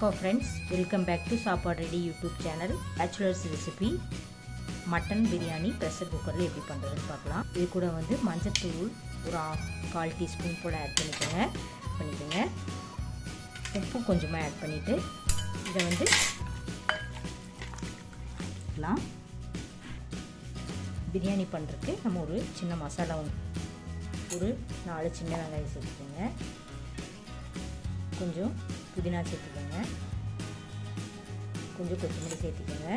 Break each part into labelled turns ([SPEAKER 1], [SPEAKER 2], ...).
[SPEAKER 1] வணக்கம் friends, welcome back to சாப்பாடு ready YouTube channel. Bachelors recipe mutton biryani pressure குக்கரில் எப்படி பண்ணுறதுன்னு பார்க்கலாம். இது கூட வந்து மஞ்சத்தூள் ஒரு 1/4 டீஸ்பூன் போல் ஆட் பண்ணிக்கோங்க. உப்பு கொஞ்சமாக ஆட் பண்ணிவிட்டு இதை வந்து பிரியாணி பண்ணுறதுக்கு நம்ம ஒரு சின்ன மசாலா ஒரு 4 சின்ன வெங்காயம் சேர்த்துக்கோங்க. கொஞ்சம் புதினா சேர்த்துக்கோங்க. கொஞ்சம் கொத்தமல்லி சேர்த்துக்கோங்க.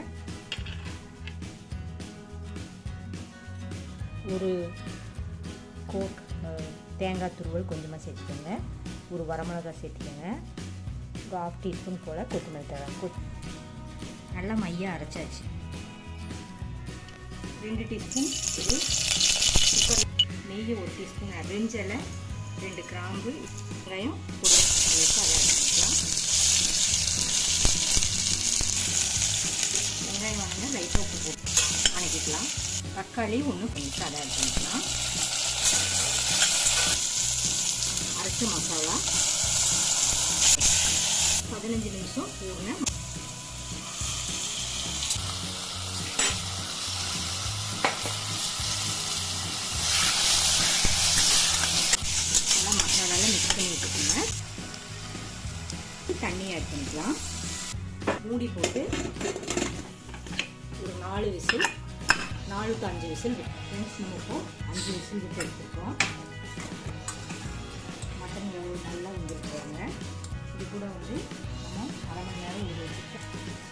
[SPEAKER 1] ஒரு தேங்காய் துருவல் கொஞ்சமாக சேர்த்துக்கோங்க. ஒரு வரமிளகாய் சேர்த்துக்கோங்க. ஒரு 1/2 டீஸ்பூன் போல் கொத்தமல்லி தழை நல்லா மையாக அரைச்சாச்சு. 2 டீஸ்பூன் நெய், 1 டீஸ்பூன் அரிஞ்சலை, 2 கிராம்பு, வெங்காயம் அதை ஆட் பண்ணிக்கலாம். வெங்காயம் வாங்க லைட்டாக உப்பு போட்டு வணக்கிக்கலாம். தக்காளி 1 கொஞ்சம் அதை ஆட் பண்ணிக்கலாம். அரைச்ச மசாலா 15 நிமிஷம் ஊறின மசாலாவில் மிக்ஸ் பண்ணி வச்சுக்கோங்க. தண்ணி ஆட் பண்ணிக்கலாம். மூடி போட்டு ஒரு 4 விசில், 4 to 5 விசில் ஃப்ரெண்ட்ஸ். நம்ம இப்போ 5 விசில் விட்டு எடுத்துருக்கோம். மட்டன் எவ்வளோ நல்லா வந்துருக்குறாங்க. இது கூட வந்து நம்ம 1/2 மணி நேரம் ஊற வச்சுருக்கோம்.